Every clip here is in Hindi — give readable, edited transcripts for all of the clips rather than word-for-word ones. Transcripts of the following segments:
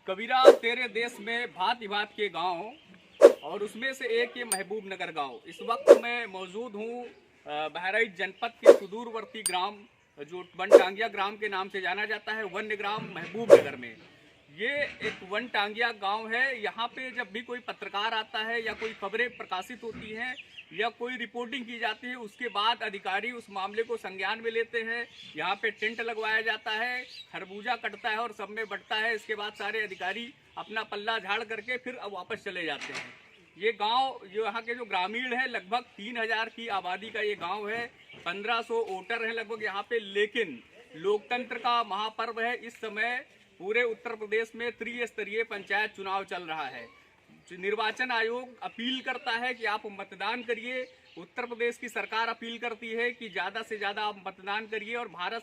कबीरा तेरे देश में भांति भांति के गांव और उसमें से एक ये महबूब नगर गांव। इस वक्त मैं मौजूद हूँ बहराइच जनपद के सुदूरवर्ती ग्राम जो वनटांगिया ग्राम के नाम से जाना जाता है, वन्य ग्राम महबूब नगर में। ये एक वनटांगिया गांव है। यहाँ पे जब भी कोई पत्रकार आता है या कोई खबरें प्रकाशित होती हैं या कोई रिपोर्टिंग की जाती है, उसके बाद अधिकारी उस मामले को संज्ञान में लेते हैं। यहाँ पे टेंट लगवाया जाता है, खरबूजा कटता है और सब में बंटता है। इसके बाद सारे अधिकारी अपना पल्ला झाड़ करके फिर अब वापस चले जाते हैं। ये गांव जो यहाँ के जो ग्रामीण है, लगभग 3000 की आबादी का ये गांव है। 1500 वोटर हैं लगभग यहाँ पे। लेकिन लोकतंत्र का महापर्व है। इस समय पूरे उत्तर प्रदेश में त्रिस्तरीय पंचायत चुनाव चल रहा है। निर्वाचन आयोग अपील करता है कि आप मतदान करिए। उत्तर प्रदेश की सरकार अपील करती है कि ज़्यादा से ज़्यादा आप मतदान करिए। और भारत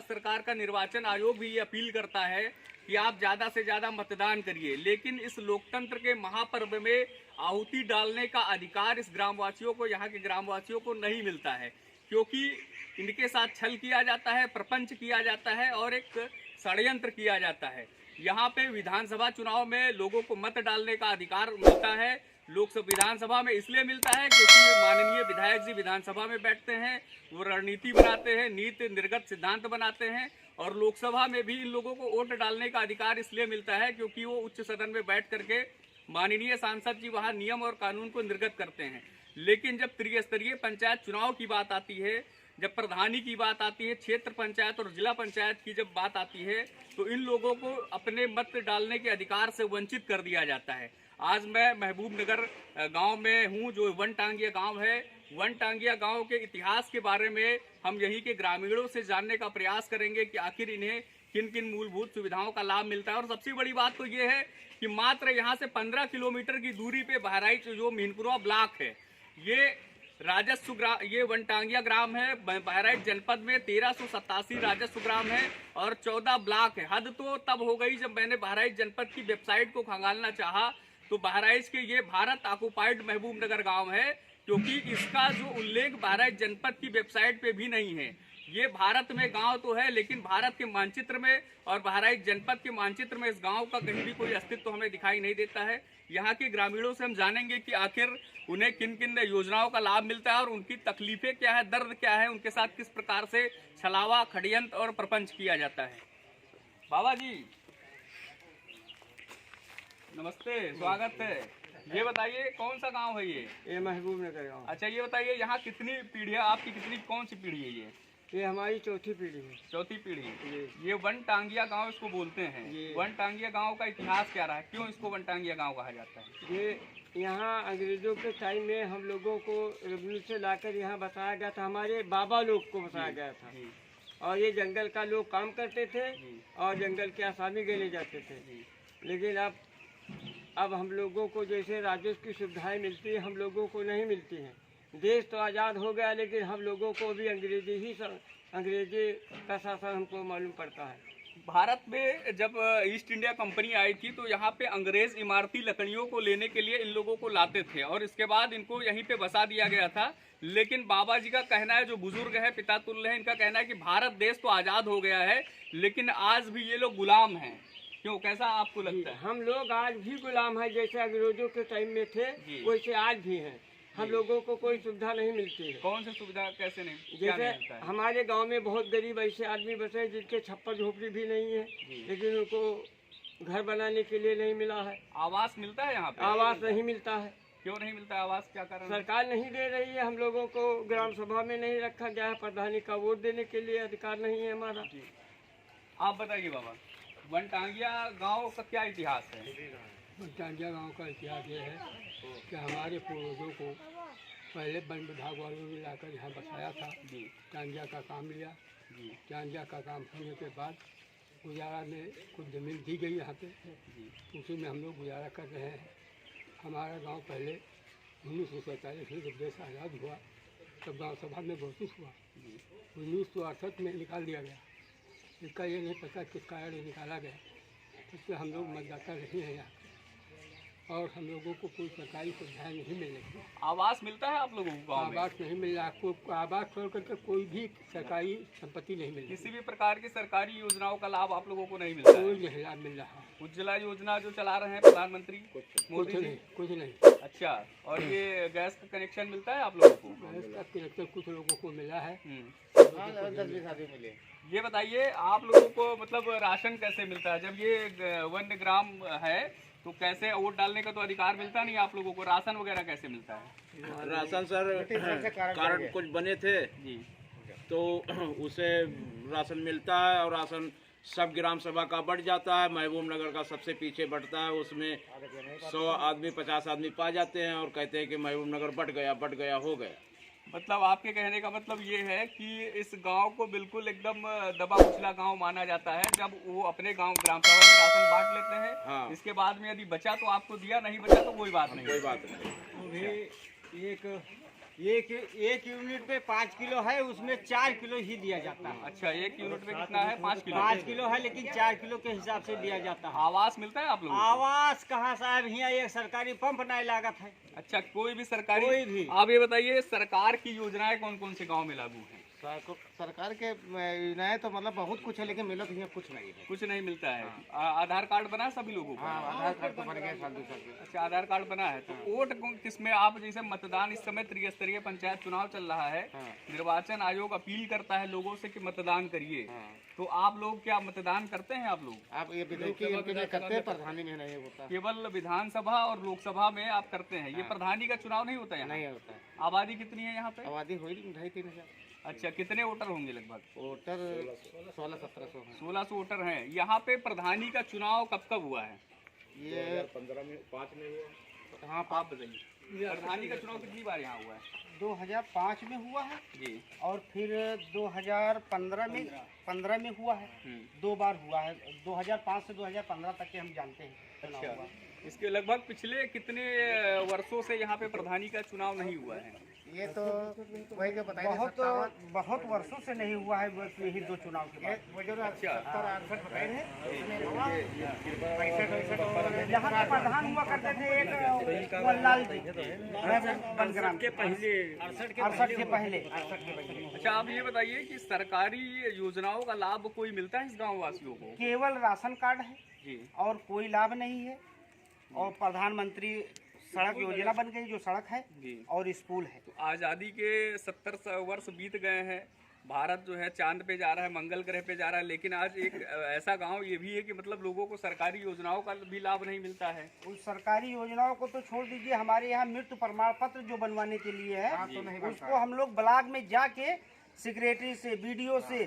सरकार का निर्वाचन आयोग भी ये अपील करता है कि आप ज़्यादा से ज़्यादा मतदान करिए। लेकिन इस लोकतंत्र के महापर्व में आहुति डालने का अधिकार इस ग्रामवासियों को, यहाँ के ग्रामवासियों को नहीं मिलता है, क्योंकि इनके साथ छल किया जाता है, प्रपंच किया जाता है और एक षड्यंत्र किया जाता है। यहाँ पे विधानसभा चुनाव में लोगों को मत डालने का अधिकार मिलता है। लोकसभा विधानसभा में इसलिए मिलता है क्योंकि माननीय विधायक जी विधानसभा में बैठते हैं, वो रणनीति बनाते हैं, नीति निर्गत सिद्धांत बनाते हैं। और लोकसभा में भी इन लोगों को वोट डालने का अधिकार इसलिए मिलता है क्योंकि वो उच्च सदन में बैठ करके माननीय सांसद जी वहाँ नियम और कानून को निर्गत करते हैं। लेकिन जब त्रिस्तरीय पंचायत चुनाव की बात आती है, जब प्रधानी की बात आती है, क्षेत्र पंचायत और जिला पंचायत की जब बात आती है, तो इन लोगों को अपने मत डालने के अधिकार से वंचित कर दिया जाता है। आज मैं महबूब नगर गांव में हूं, जो वनटांगिया गांव है। वनटांगिया गांव के इतिहास के बारे में हम यहीं के ग्रामीणों से जानने का प्रयास करेंगे कि आखिर इन्हें किन किन मूलभूत सुविधाओं का लाभ मिलता है। और सबसे बड़ी बात तो ये है कि मात्र यहाँ से 15 किलोमीटर की दूरी पे बहराइच जो मीनपुरा ब्लॉक है, ये वनटांगिया ग्राम है। बहराइच जनपद में 1387 राजस्व ग्राम है और 14 ब्लॉक है। हद तो तब हो गई जब मैंने बहराइच जनपद की वेबसाइट को खंगालना चाहा तो बहराइच के ये भारत ऑक्युपाइड महबूब नगर गांव है, क्योंकि इसका जो उल्लेख बहराइच जनपद की वेबसाइट पे भी नहीं है। ये भारत में गांव तो है, लेकिन भारत के मानचित्र में और बहराइच जनपद के मानचित्र में इस गांव का कहीं भी कोई अस्तित्व हमें दिखाई नहीं देता है। यहाँ के ग्रामीणों से हम जानेंगे कि आखिर उन्हें किन किन योजनाओं का लाभ मिलता है और उनकी तकलीफें क्या है, दर्द क्या है, उनके साथ किस प्रकार से छलावा, षड्यंत्र और प्रपंच किया जाता है। बाबा जी नमस्ते, स्वागत है। ये बताइए कौन सा गांव है ये महबूब नगर गाँव। अच्छा, ये बताइए यहाँ कितनी पीढ़ियाँ, आपकी कितनी कौन सी पीढ़ी है ये हमारी चौथी पीढ़ी है। चौथी पीढ़ी। ये वनटांगिया गांव इसको बोलते हैं। वनटांगिया गांव का इतिहास क्या रहा है, क्यों इसको वनटांगिया गांव कहा जाता है? ये यहाँ अंग्रेजों के टाइम में हम लोगों को रेवन्यू से लाकर यहाँ बसाया गया था, हमारे बाबा लोग को बसाया गया था। और ये जंगल का लोग काम करते थे और जंगल के आसामी गिने जाते थे। लेकिन अब हम लोगों को जैसे राजस्व की सुविधाएं मिलती है, हम लोगों को नहीं मिलती हैं। देश तो आज़ाद हो गया, लेकिन हम लोगों को भी अंग्रेजी का शासन हमको मालूम पड़ता है। भारत में जब ईस्ट इंडिया कंपनी आई थी तो यहाँ पे अंग्रेज इमारती लकड़ियों को लेने के लिए इन लोगों को लाते थे और इसके बाद इनको यहीं पे बसा दिया गया था। लेकिन बाबा जी का कहना है, जो बुजुर्ग है, पिता तुल्य है, इनका कहना है कि भारत देश तो आज़ाद हो गया है, लेकिन आज भी ये लोग गुलाम हैं। क्यों, कैसा आपको लगता है? हम लोग आज भी गुलाम हैं, जैसे अंग्रेजों के टाइम में थे वैसे आज भी हैं। हम लोगों को कोई सुविधा नहीं मिलती है। कौन सी सुविधा, कैसे नहीं? जैसे हमारे गांव में बहुत गरीब ऐसे आदमी बसे जिनके छप्पर झोपड़ी भी नहीं है, लेकिन उनको घर बनाने के लिए नहीं मिला है। आवास मिलता है यहाँ पे? आवास नहीं मिलता है। क्यों नहीं मिलता है आवास, क्या कारण? सरकार नहीं दे रही है। हम लोगों को ग्राम सभा में नहीं रखा गया है, प्रधानी का वोट देने के लिए अधिकार नहीं है हमारा। आप बताइए बाबा, वनटांगिया गांव का क्या इतिहास है? वनटांगिया गांव का इतिहास ये है कि हमारे पूर्वजों को पहले वन विभाग वालों ने लाकर यहाँ बसाया था। टांगिया का काम लिया। टांगिया का काम होने के बाद गुजारा में कुछ ज़मीन दी गई यहाँ पे, उसी में हम लोग गुजारा कर रहे हैं। हमारा गांव पहले 1947 में जब देश आज़ाद हुआ तब गांव सभा में घोषित हुआ। 1968 में निकाल दिया गया। इसका ये नहीं पता किस कारण निकाला गया, इससे हम लोग मतदाता नहीं हैं यहाँ। और हम लोगों को कोई सरकारी सुविधाएं नहीं मिल रही। आवास मिलता है आप लोगों को गाँव में? आवास नहीं मिल रहा, आपको आवास छोड़ करके कोई भी सरकारी संपत्ति नहीं मिल रही, किसी भी प्रकार की सरकारी योजनाओं का लाभ आप लोगों को नहीं मिलता है? कोई नहीं लाभ मिल रहा है। उज्ज्वला योजना जो चला रहे हैं प्रधानमंत्री कुछ मोदी जी? नहीं, कुछ नहीं। अच्छा, और ये गैस का कनेक्शन मिलता है आप लोगों को? गैस का कनेक्शन कुछ लोगों को मिला है। ये बताइए आप लोगों को मतलब राशन कैसे मिलता है? जब ये वन्य ग्राम है तो कैसे वोट डालने का तो अधिकार मिलता नहीं आप लोगों को, राशन वगैरह कैसे मिलता है? राशन सर कार्ड कुछ बने थे जी, तो उसे राशन मिलता है और राशन सब ग्राम सभा का बढ़ जाता है, महबूब नगर का सबसे पीछे बढ़ता है, उसमें 100 आदमी 50 आदमी पा जाते हैं और कहते हैं कि महबूब नगर बढ़ गया हो गया। मतलब आपके कहने का मतलब ये है कि इस गांव को बिल्कुल एकदम दबा कुचला गांव माना जाता है। जब वो अपने गांव ग्राम सभा में राशन बांट लेते हैं, हाँ। इसके बाद में यदि बचा तो आपको दिया, नहीं बचा तो कोई बात नहीं। कोई बात नहीं। एक यूनिट पे 5 किलो है, उसमें 4 किलो ही दिया जाता है। अच्छा, एक यूनिट में कितना है? 5 किलो। 5 किलो है, लेकिन 4 किलो के हिसाब से दिया जाता है। आवास मिलता है आप लोगों को? आवास कहाँ साहब, यहाँ एक सरकारी पंप नहीं लागत है। अच्छा, कोई भी सरकारी? कोई भी। आप ये बताइए सरकार की योजनाएं कौन कौन से गांव में लागू हैं? सरकार के योजनाएं तो मतलब बहुत कुछ है, लेकिन मिलत यहाँ कुछ नहीं है। कुछ नहीं मिलता है। आधार कार्ड बना है सभी लोगों को? आधार कार्ड तो बन गया साल 2 साल के। अच्छा, आधार कार्ड बना है। तो वोट किसमें? आप जैसे मतदान इस समय त्रिस्तरीय पंचायत चुनाव चल रहा है, निर्वाचन आयोग अपील करता है लोगों से कि मतदान करिए, तो आप लोग क्या मतदान करते हैं? आप लोग आप ये विधायक में करते हैं, प्रधानी में नहीं होता। केवल विधानसभा और लोकसभा में आप करते हैं, ये प्रधानी का चुनाव नहीं होता है? नहीं होता है। आबादी कितनी है यहाँ पे? आबादी हुई 2,500-3,000। अच्छा, कितने वोटर होंगे लगभग? वोटर 1600-1700 है। 1600 वोटर हैं। यहाँ पे प्रधानी का चुनाव कब कब हुआ है? ये 2015 में 5 में हुआ। हाँ, आप बताइए, प्रधानी का चुनाव कितनी बार यहाँ हुआ है? 2005 में हुआ है जी, और फिर 2015 में हुआ है। 2 बार हुआ है। 2005 से 2015 तक के हम जानते हैं चुनाव अच्छा। हुआ। इसके लगभग पिछले कितने वर्षों से यहाँ पे प्रधानी का चुनाव नहीं हुआ है? ये तो वही जो बताइए, बहुत वर्षों से नहीं हुआ है, बस यही 2 चुनाव के बाद। वो जो 70-68 बताए थे, यहाँ पे प्रधान हुआ करते थे एक वल्लाल जी बनग्राम के पहले, 68 के पहले। अच्छा, आप ये बताइए कि सरकारी योजनाओं का लाभ कोई मिलता है इस गाँव वासियों को? केवल राशन कार्ड है जी, और कोई लाभ नहीं है। और प्रधानमंत्री सड़क योजना बन गई, जो सड़क है जी, और स्कूल है। तो आज़ादी के 70 वर्ष बीत गए हैं, भारत जो है चांद पे जा रहा है, मंगल ग्रह पे जा रहा है, लेकिन आज एक ऐसा गांव ये भी है कि मतलब लोगों को सरकारी योजनाओं का भी लाभ नहीं मिलता है। उस सरकारी योजनाओं को तो छोड़ दीजिए, हमारे यहाँ मृत्यु प्रमाण पत्र जो बनवाने के लिए है, उसको हम लोग ब्लॉक में जाके सेक्रेटरी से, बीडीओ से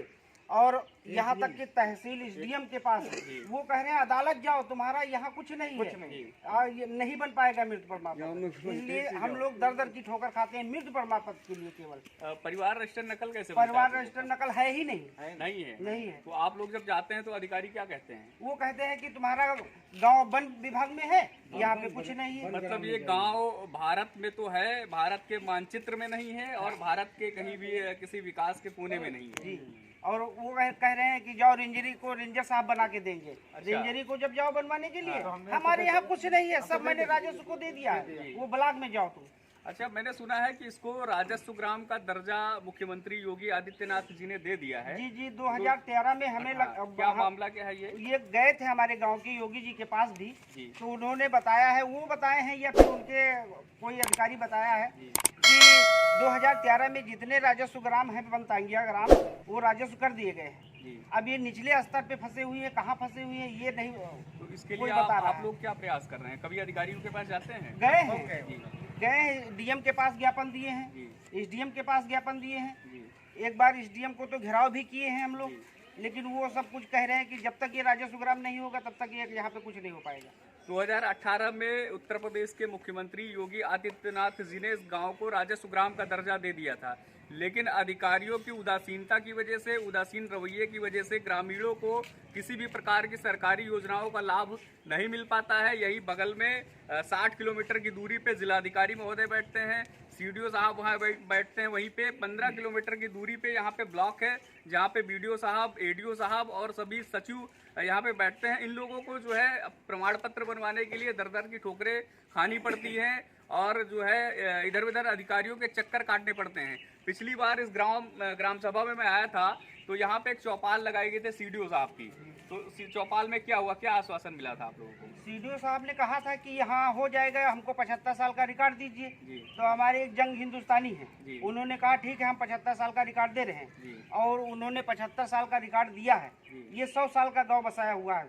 और यहाँ तक कि तहसील एसडीएम के पास, वो कह रहे हैं अदालत जाओ, तुम्हारा यहाँ कुछ नहीं है, ये नहीं बन पाएगा मृत्यु प्रमाण पत्र। इसलिए हम लोग दर दर की ठोकर खाते हैं मृत्यु प्रमाण पत्र के लिए। केवल परिवार रजिस्टर नकल कैसे बनता है? परिवार रजिस्टर नकल है ही नहीं। नहीं है? नहीं है। तो आप लोग जब जाते हैं तो अधिकारी क्या कहते हैं? वो कहते हैं कि तुम्हारा गांव वन विभाग में है, यहाँ पे कुछ नहीं है। मतलब ये गांव भारत में तो है, भारत के मानचित्र में नहीं है और भारत के कहीं भी किसी विकास के कोने में नहीं है। जी, और वो कह रहे हैं कि जाओ रेंजरी को रेंजर साहब बना के देंगे। रेंजरी को जब जाओ बनवाने के लिए, हमारे यहाँ कुछ नहीं है, सब मैंने राजस्व को दे दिया है, वो ब्लॉक में जाओ तुम। अच्छा, मैंने सुना है कि इसको राजस्व ग्राम का दर्जा मुख्यमंत्री योगी आदित्यनाथ जी ने दे दिया है। जी, 2013 में हमें क्या मामला क्या है ये गए थे हमारे गांव के योगी जी के पास भी, जी, तो उन्होंने बताया है, वो बताए हैं या फिर उनके कोई अधिकारी बताया है कि 2013 में जितने राजस्व ग्राम हैं बनतांगिया ग्राम, वो राजस्व कर दिए गए हैं। अब ये निचले स्तर पे फंसे हुए हैं, कहाँ फंसे हुए हैं ये नहीं, तो इसके लिए आप लोग क्या प्रयास कर रहे हैं? कभी अधिकारियों के पास जाते हैं? गए हैं, डीएम के पास ज्ञापन दिए हैं, एसडीएम के पास ज्ञापन दिए हैं। एक बार एसडीएम को तो घेराव भी किए हैं हम लोग, लेकिन वो सब कुछ कह रहे हैं कि जब तक ये राजस्व ग्राम नहीं होगा तब तक ये यहाँ पे कुछ नहीं हो पाएगा। 2018 में उत्तर प्रदेश के मुख्यमंत्री योगी आदित्यनाथ जी ने इस गांव को राजस्व ग्राम का दर्जा दे दिया था, लेकिन अधिकारियों की उदासीनता की वजह से, उदासीन रवैये की वजह से ग्रामीणों को किसी भी प्रकार की सरकारी योजनाओं का लाभ नहीं मिल पाता है। यही बगल में 60 किलोमीटर की दूरी पे जिलाधिकारी महोदय बैठते हैं, सीडीओ साहब वहाँ बैठते हैं। वहीं पे 15 किलोमीटर की दूरी पे यहाँ पे ब्लॉक है, जहाँ पे बीडीओ साहब, एडीओ साहब और सभी सचिव यहाँ पे बैठते हैं। इन लोगों को जो है प्रमाण पत्र बनवाने के लिए दर दर की ठोकरें खानी पड़ती हैं और जो है इधर उधर अधिकारियों के चक्कर काटने पड़ते हैं। पिछली बार इस ग्राम सभा में मैं आया था तो यहाँ पे एक चौपाल लगाई गई थी सीडीओ साहब की। तो चौपाल में क्या हुआ, क्या आश्वासन मिला था आप लोगों को? सीडीओ साहब ने कहा था कि यहाँ हो जाएगा, हमको 75 साल का रिकॉर्ड दीजिए। तो हमारे एक जंग हिंदुस्तानी है, उन्होंने कहा ठीक है हम 75 साल का रिकॉर्ड दे रहे हैं, और उन्होंने 75 साल का रिकॉर्ड दिया है। ये 100 साल का गांव बसाया हुआ है,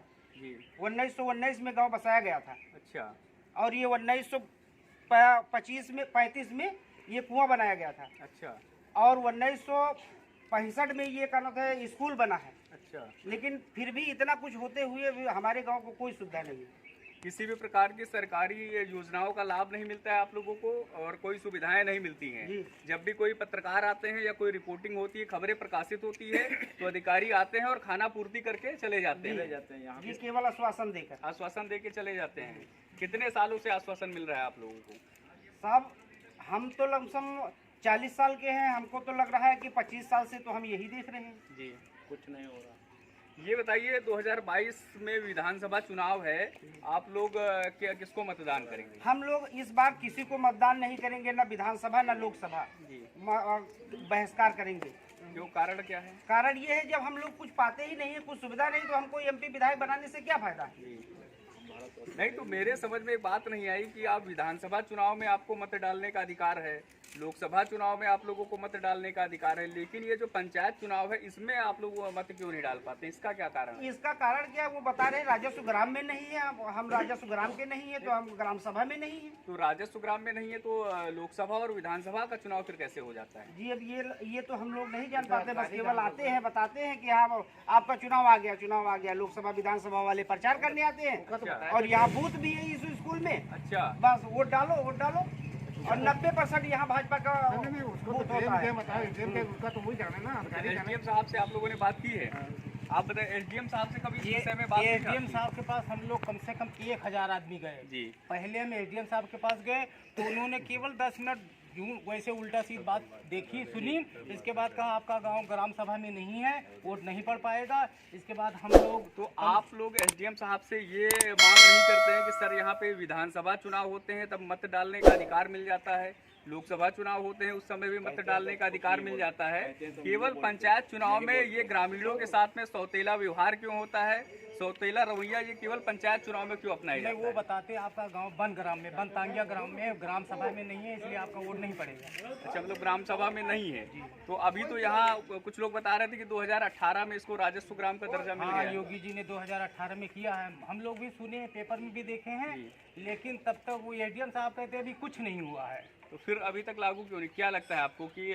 1919 में गांव बसाया गया था। अच्छा। और ये 1935 में ये कुआं बनाया गया था। अच्छा। और 1965 में ये कहना था स्कूल बना है। अच्छा। लेकिन फिर भी इतना कुछ होते हुए भी हमारे गांव को कोई सुविधा नहीं है। किसी भी प्रकार की सरकारी योजनाओं का लाभ नहीं मिलता है आप लोगों को और कोई सुविधाएं नहीं मिलती हैं। जब भी कोई पत्रकार आते हैं या कोई रिपोर्टिंग होती है, खबरें प्रकाशित होती है तो अधिकारी आते हैं और खाना पूर्ति करके चले जाते हैं यहाँ जी, केवल आश्वासन देकर, आश्वासन दे के चले जाते हैं। कितने सालों से आश्वासन मिल रहा है आप लोगों को? साहब हम तो लमसम 40 साल के हैं, हमको तो लग रहा है कि 25 साल से तो हम यही देख रहे हैं जी, कुछ नहीं हो रहा। ये बताइए 2022 में विधानसभा चुनाव है, आप लोग किसको मतदान करेंगे? हम लोग इस बार किसी को मतदान नहीं करेंगे, न विधानसभा न लोकसभा, बहिष्कार करेंगे। क्यों, कारण क्या है? कारण ये है जब हम लोग कुछ पाते ही नहीं है, कुछ सुविधा नहीं, तो हमको एमपी विधायक बनाने से क्या फायदा है? नहीं तो मेरे समझ में एक बात नहीं आई कि आप विधानसभा चुनाव में आपको मत डालने का अधिकार है, लोकसभा चुनाव में आप लोगों को मत डालने का अधिकार है, लेकिन ये जो पंचायत चुनाव है इसमें आप लोग मत क्यों नहीं डाल पाते? इसका क्या कारण है? इसका कारण क्या है वो बता रहे हैं, राजस्व ग्राम में नहीं है, हम राजस्व ग्राम के नहीं है तो हम ग्राम सभा में नहीं है। तो राजस्व ग्राम में नहीं है तो लोकसभा और विधानसभा का चुनाव फिर कैसे हो जाता है? जी अब ये तो हम लोग नहीं जान पाते, बस केवल आते हैं बताते हैं कि हाँ आपका चुनाव आ गया, लोकसभा विधानसभा वाले प्रचार करने आते हैं। और यहाँ बूथ भी है इस स्कूल में। अच्छा। बस वोट डालो और 90% यहाँ भाजपा का बूथ होता है। एसडीएम साहब से आप लोगों ने बात की है? आप बताएं, एसडीएम साहब से कभी इस विषय में बात? एसडीएम साहब के पास हम लोग कम से कम 1000 आदमी गए जी। पहले हम एसडीएम साहब के पास गए तो उन्होंने केवल 10 मिनट वैसे उल्टा सीधी बात देखी सुनी, इसके बाद कहा आपका गांव ग्राम सभा में नहीं है, वोट नहीं पड़ पाएगा। इसके बाद हम लोग तो आप लोग एसडीएम साहब से ये मांग नहीं करते हैं कि सर यहाँ पे विधानसभा चुनाव होते हैं तब मत डालने का अधिकार मिल जाता है, लोकसभा चुनाव होते हैं उस समय भी मत डालने का अधिकार मिल जाता है, केवल पंचायत चुनाव में ये ग्रामीणों के साथ में सौतेला व्यवहार क्यों होता है, सौतेला रवैया ये केवल पंचायत चुनाव में क्यों अपनाया जाता है? वो बताते आपका गांव बन ग्राम में, बन तांगिया ग्राम में, ग्राम सभा में नहीं है, इसलिए आपका वोट नहीं पड़ेगा। अच्छा, मतलब ग्राम सभा में नहीं है। तो अभी तो यहाँ कुछ लोग बता रहे थे कि 2018 में इसको राजस्व ग्राम का दर्जा मिल गया। योगी जी ने 2018 में किया है, हम लोग भी सुने हैं, पेपर में भी देखे हैं, लेकिन तब तक वो एसडीएम साहब कहते अभी कुछ नहीं हुआ है। तो फिर अभी तक लागू क्यों नहीं? क्या लगता है आपको कि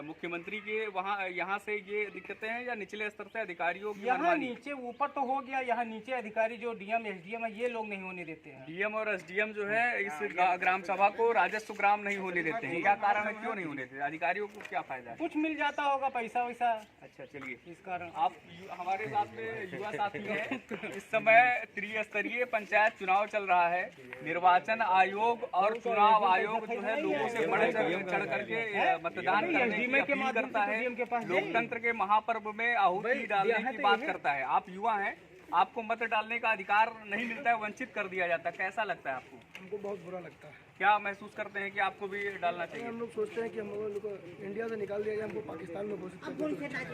मुख्यमंत्री के यहाँ से ये दिक्कतें हैं या निचले स्तर से अधिकारियों की? यहाँ नीचे ऊपर तो हो गया, यहाँ नीचे अधिकारी जो डीएम एसडीएम है ये लोग नहीं होने देते हैं। डीएम और एसडीएम जो है इस ग्राम सभा को राजस्व ग्राम नहीं होने देते हैं, क्या कारण है, क्यों नहीं होने देते? अधिकारियों को क्या फायदा है? कुछ मिल जाता होगा, पैसा वैसा। अच्छा चलिए, इस कारण आप हमारे साथ में युवा साथी हैं। इस समय त्रिस्तरीय पंचायत चुनाव चल रहा है, निर्वाचन आयोग और चुनाव आयोग जो है लोगों से बढ़ चढ़ करके मतदान करने की अपील करता है, लोकतंत्र के महापर्व में आहुति डालने की बात करता है। आप युवा हैं, आपको मत डालने का अधिकार नहीं मिलता है, वंचित कर दिया जाता है, कैसा लगता है आपको? हमको बहुत बुरा लगता है। क्या महसूस करते हैं कि आपको भी डालना चाहिए? हम लोग सोचते हैं कि हम लोगों को इंडिया से निकाल दिया जाए, हमको पाकिस्तान में घोषित कर दिया जाए,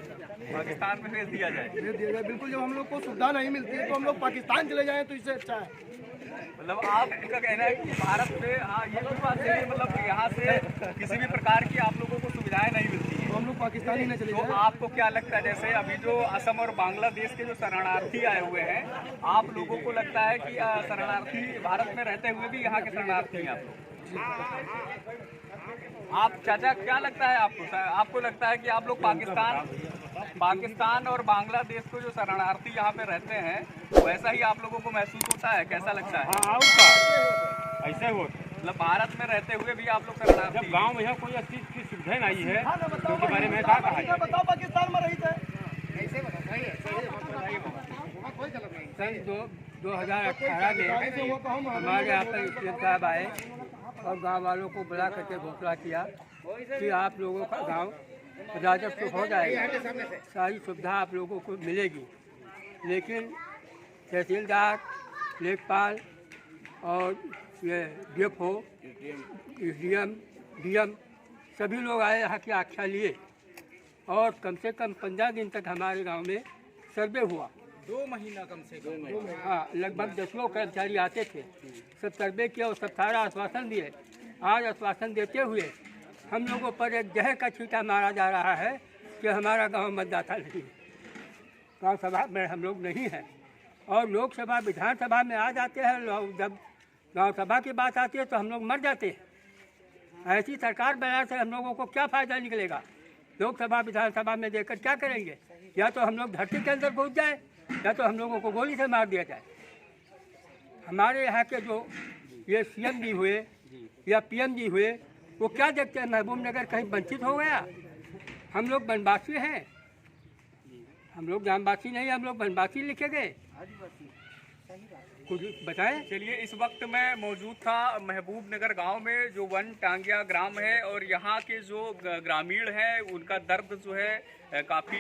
पाकिस्तान में भेज दिया जाए। बिल्कुल, जब हम लोग को सुविधा नहीं मिलती है तो हम लोग पाकिस्तान चले जाएं तो इससे अच्छा है। मतलब आपका कहना है कि भारत में, हाँ ये भी बात है, मतलब यहाँ से किसी भी प्रकार की आप लोगों को सुविधाएं नहीं मिलती है, तो हम लोग पाकिस्तान ही नहीं चले तो आपको क्या लगता है, जैसे अभी जो असम और बांग्लादेश के जो शरणार्थी आए हुए हैं, आप लोगों को लगता है कि शरणार्थी भारत में रहते हुए भी यहाँ के शरणार्थी हैं आप लोग? आप चाचा क्या लगता है आपको? आपको लगता है कि आप लोग पाकिस्तान और बांग्लादेश को जो शरणार्थी यहाँ पे रहते हैं वैसा ही आप लोगों को महसूस होता है? कैसा लगता है? हाँ, ऐसे हो, मतलब भारत में रहते हुए भी आप लोग शरणार्थी? जब गांव में यहाँ कोई अच्छी चीज की सुविधा नहीं है तो उसके बारे में क्या कहा जाए? बताओ पाकिस्तान में रही थे। सन 2018 में हमारे यहाँ पर साहब आए और गांव वालों को बुला करके घोषणा किया कि आप लोगों का गांव राजस्व हो जाएगा, सारी सुविधा आप लोगों को मिलेगी। लेकिन तहसीलदार, लेखपाल और ये DFO, SDM, DM सभी लोग आए, यहाँ की आख्या लिए और कम से कम 15 दिन तक हमारे गांव में सर्वे हुआ। 2 महीना कम से कम। हाँ, लगभग 10 लोग कर्मचारी आते थे, सब सर्वे किया और सब सारा आश्वासन दिए। आज आश्वासन देते हुए हम लोगों पर एक जहर का छींटा मारा जा रहा है कि हमारा गांव मतदाता नहीं है, गांव सभा में हम लोग नहीं हैं। और लोकसभा विधानसभा में आ जाते हैं लोग, जब गांव सभा की बात आती है तो हम लोग मर जाते हैं। ऐसी सरकार बनाने से हम लोगों को क्या फ़ायदा निकलेगा? लोकसभा विधानसभा में देकर क्या करेंगे? या तो हम लोग धरती के अंदर घुस जाए या तो हम लोगों को गोली से मार दिया जाए। हमारे यहाँ के जो ये CM जी हुए या PM जी हुए, वो क्या देखते हैं? महबूब नगर कहीं वंचित हो गया? हम लोग वनवासी हैं, हम लोग ग्रामवासी नहीं, हम लोग वनवासी लिखे गए। कुछ बताएं। चलिए, इस वक्त मैं मौजूद था महबूब नगर गांव में, जो वन टांगिया ग्राम है, और यहाँ के जो ग्रामीण हैं उनका दर्द जो है काफ़ी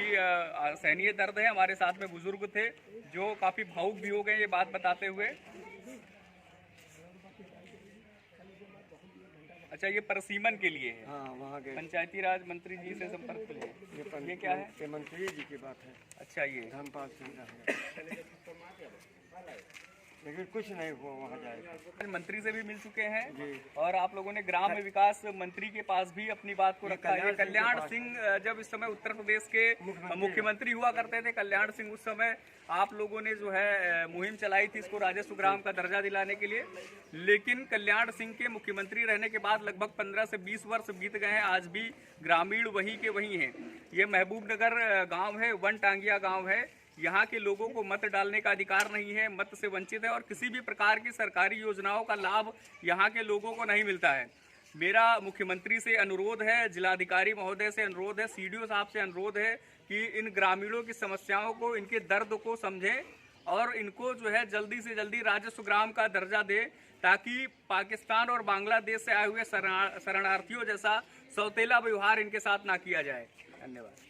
सहनीय दर्द है। हमारे साथ में बुजुर्ग थे जो काफ़ी भावुक भी हो गए ये बात बताते हुए। अच्छा, ये परसीमन के लिए है? हाँ, वहाँ के पंचायती राज मंत्री जी से संपर्क कर लिया। ये क्या है? ये मंत्री जी की बात है। अच्छा, ये धर्मपाल सिंह, लेकिन कुछ नहीं हुआ वहाँ जाएगा। मंत्री से भी मिल चुके हैं जी। और आप लोगों ने ग्राम विकास मंत्री के पास भी अपनी बात को रखा है। कल्याण सिंह जब इस समय उत्तर प्रदेश के मुख्यमंत्री हुआ करते थे, कल्याण सिंह, उस समय आप लोगों ने जो है मुहिम चलाई थी इसको राजस्व ग्राम का दर्जा दिलाने के लिए। लेकिन कल्याण सिंह के मुख्यमंत्री रहने के बाद लगभग 15 से 20 वर्ष बीत गए हैं, आज भी ग्रामीण वही के वही हैं। ये महबूब नगर गाँव है, वन टांगिया गाँव है। यहाँ के लोगों को मत डालने का अधिकार नहीं है, मत से वंचित है और किसी भी प्रकार की सरकारी योजनाओं का लाभ यहाँ के लोगों को नहीं मिलता है। मेरा मुख्यमंत्री से अनुरोध है, जिलाधिकारी महोदय से अनुरोध है, CDO साहब से अनुरोध है कि इन ग्रामीणों की समस्याओं को, इनके दर्द को समझें और इनको जो है जल्दी से जल्दी राजस्व ग्राम का दर्जा दे, ताकि पाकिस्तान और बांग्लादेश से आए हुए शरणार्थियों जैसा सौतेला व्यवहार इनके साथ ना किया जाए। धन्यवाद।